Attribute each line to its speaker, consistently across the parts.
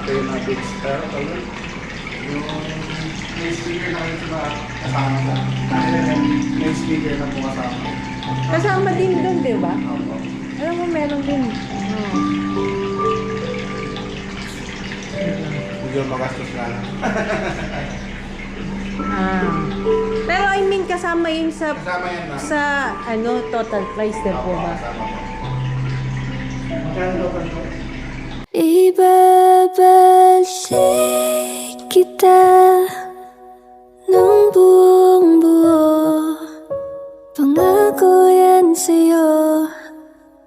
Speaker 1: kayo na bits. Pero kayo, yung may speaker na kayo sa kasama ko. May speaker na po kasama.
Speaker 2: Kasama din doon, di ba?
Speaker 1: Opo.
Speaker 2: Alam mo, meron din. Oo.
Speaker 1: Medyo magastos na lang.
Speaker 2: Pero I mean, kasama yun sa
Speaker 1: Kasama yan na.
Speaker 2: sa ano total price din po ba?
Speaker 1: Kasama po. Magkano total price?
Speaker 3: Ibabalik kita ng buong buo. Pangako yan sa'yo,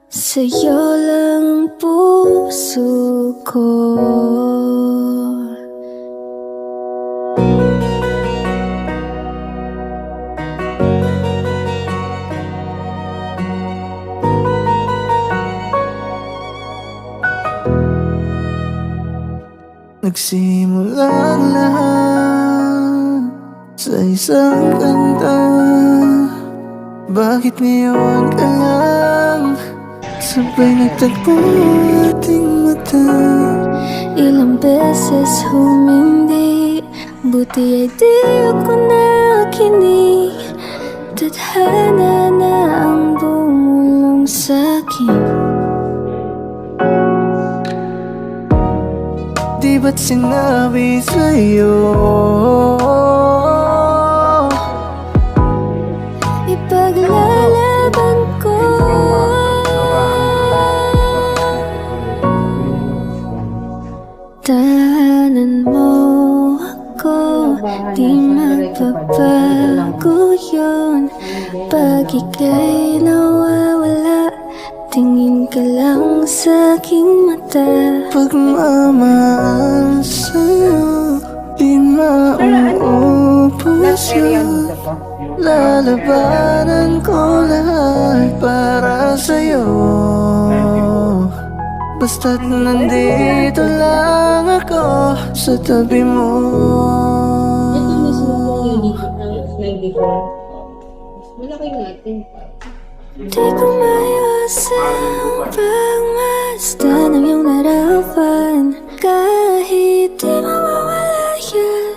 Speaker 3: sa'yo lang puso ko.
Speaker 4: Nagsimula ang lahat sa isang kanta. Bakit ngayon ka lang sabay nagtagpo ating mata?
Speaker 3: Ilang beses humindi, buti ay di ako nakinig. Tadhana na ang bumulong sa'kin.
Speaker 4: Di ba't sinabi sa'yo
Speaker 3: ipaglalaban ko? Tahanan mo ako, di mapapago yun. Pag ika'y nawawala, tingin ka lang sa aking mata.
Speaker 4: pagmamahal sa'yo, di mauubos yun. Lalabanan ko lahat para sa'yo. Basta't nandito lang ako sa tabi mo.
Speaker 2: Ito mismo po yung dito ng 94. Malaki natin.
Speaker 3: Di ko maiwasang pagmasdan ng iyong larawan. Kahit di mawawala yan,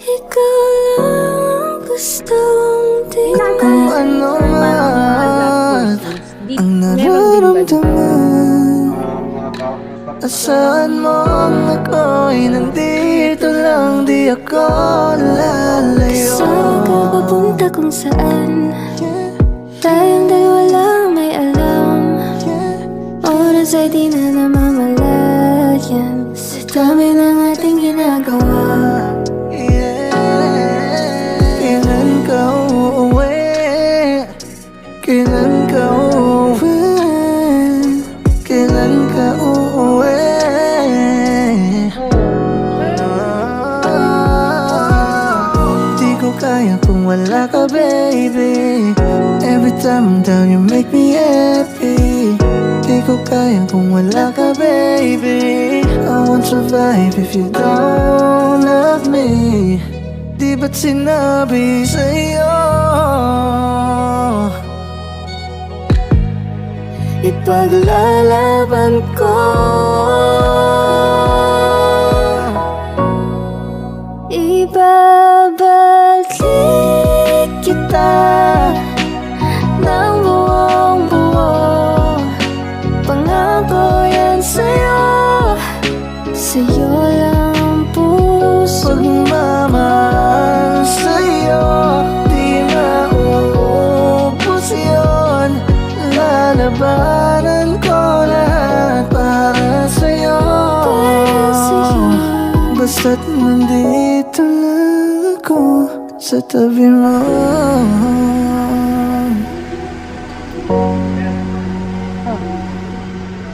Speaker 3: ikaw lang ang gustong tingnan.
Speaker 4: Kung ano man ang nararamdaman, asahan mo ang ako'y nandito lang, di ako lalayo.
Speaker 3: Saan ka papunta kung saan? Tayong dalawa lang may alam. Oras ay di na namamalayan sa dami ng ating ginagawa.
Speaker 4: Kailan ka uuwi? Kailan ka uuwi? Kailan ka uuwi? Di ko kaya kung wala ka, baby. Every time I'm down, you make me happy. Di ko kaya kung wala ka, baby. I won't survive if you don't love me. Di ba't sinabi sa'yo
Speaker 3: Ipaglalaban ko, ibabalik kita ng buong buo. Pangako yan sa'yo, sa'yo lang ang puso.
Speaker 4: pagmamahal sa'yo, di mauubos yun. Lalabanan ko lahat para sa'yo. Basta't nandito lang ako sa tabi mo.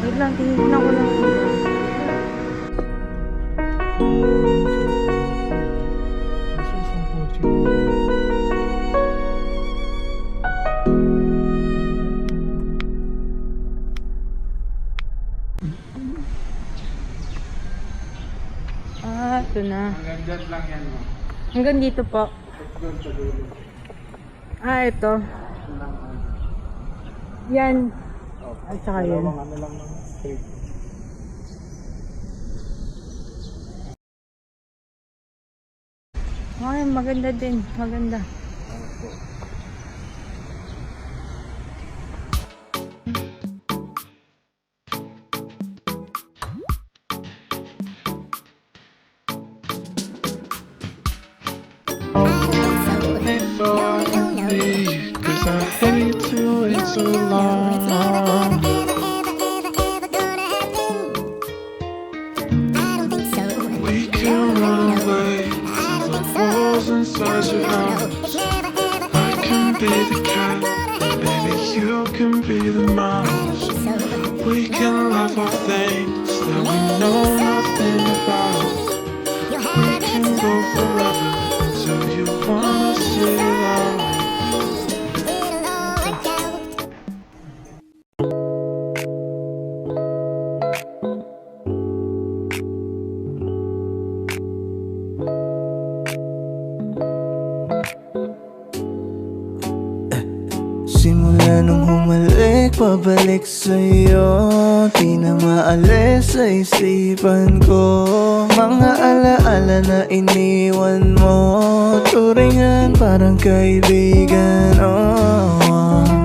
Speaker 2: Wait lang, tingnan ko lang. Ito na.
Speaker 1: Hanggang dyan lang yan mo.
Speaker 2: Hanggang dito po.
Speaker 1: Doon sa dulo.
Speaker 2: Ito. Yan. At saka yan.
Speaker 1: Dalawang ano lang ng straight.
Speaker 2: Ay, maganda din. Maganda.
Speaker 5: Cause I hate to wait so long. We can run away to the walls inside your house. I can be the cat, maybe you can be the mouse. We can laugh off things that we know nothing about. We can go forever, so you wanna say it out.
Speaker 4: Simula nung humalik, pabalik sa'yo, di na maalis sa isipan ko. Mga alaala na iniwan mo, turingan parang kaibigan, oh.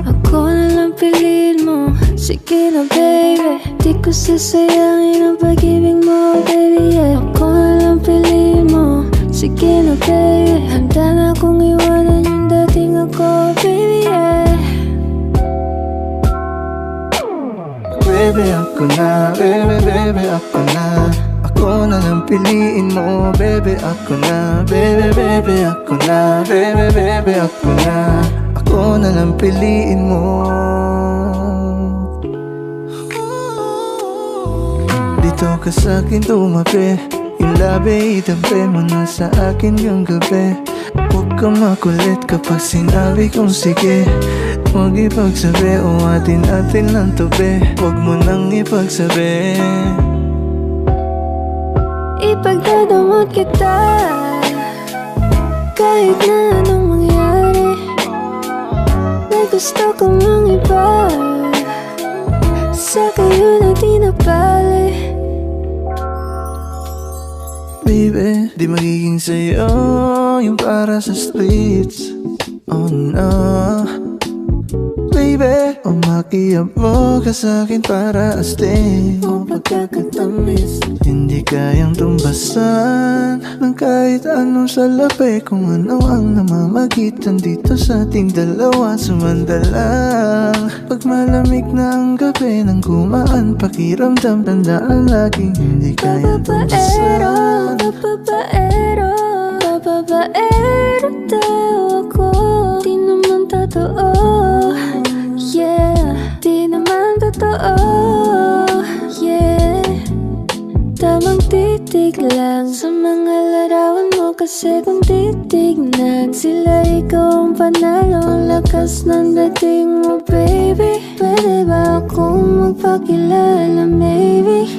Speaker 3: Ako na lang piliin mo, sige na baby. Di ko sasayangin ang pag-ibig mo, baby, yeah. Ako na lang piliin mo, sige na baby. Handa na akong iwanan yung dating ako, baby, yeah.
Speaker 4: Baby ako na, baby ako na. Ako na lang piliin mo, baby ako na. Baby ako na, baby ako na. Ako na lang piliin mo. Dito ka sa'kin tumabi, yung labi itampi mo na sa akin yung gabi. Huwag ka makulit kapag sinabi kong sige. Huwag ipagsabi o atin lang tabi. Huwag mo nang ipagsabi.
Speaker 3: Ipagdadamot kita kahit na anong mangyari. Na gusto ko mang iba, sa kayo na di napali.
Speaker 4: Baby, di magiging sa'yo yung para sa streets. Oh no. Baby, umakiyap mo ka sa'kin para astig. O pagkakatamis, hindi kayang tumbasan ng kahit anong salapi. Kung ano ang namamagitan dito sa ating dalawa. Sumandalang pag malamig na ang gabi, nang gumaan pakiramdam, tandaan laging hindi kayang tumbasan.
Speaker 3: Babaero, babaero daw ako. Di naman totoo, yeah. Di naman totoo, yeah. Tamang titig lang sa mga larawan mo. Kasi kung titignan sila, ikaw ang panalo. Ang lakas ng dating mo, baby. Pwede ba akong magpakilala, maybe?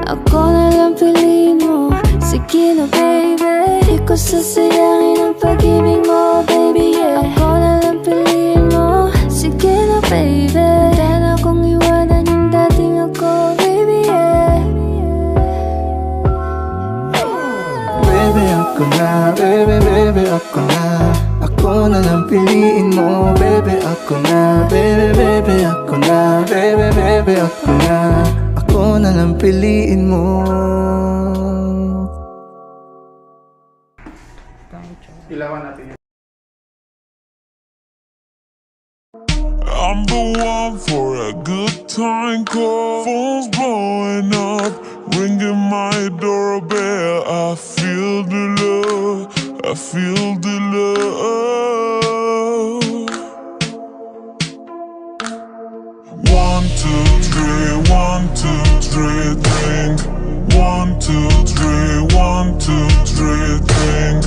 Speaker 3: Ako na lang piliin mo, sige na baby. Di ko sasayangin ang pag-ibig mo, baby, yeah. Ako na lang piliin mo, sige na baby. Handa na akong iwanan yung dating ako, baby, yeah.
Speaker 4: Baby ako na, baby ako na. Ako na lang piliin mo, baby ako na. Baby ako na, baby ako na. Ako na lang piliin mo.
Speaker 1: Ilawan natin yun.
Speaker 5: I'm the one for a good time call. Phone's blowing up, ringing my doorbell. I feel the love, I feel the love. 1, 2, 3, 1, 2, 3, drink. 1, 2, 3, 1, 2, 3, drink.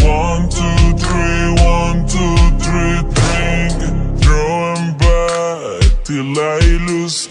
Speaker 5: 1, 2, 3, 1, 2, 3, drink. Throwing back till I lose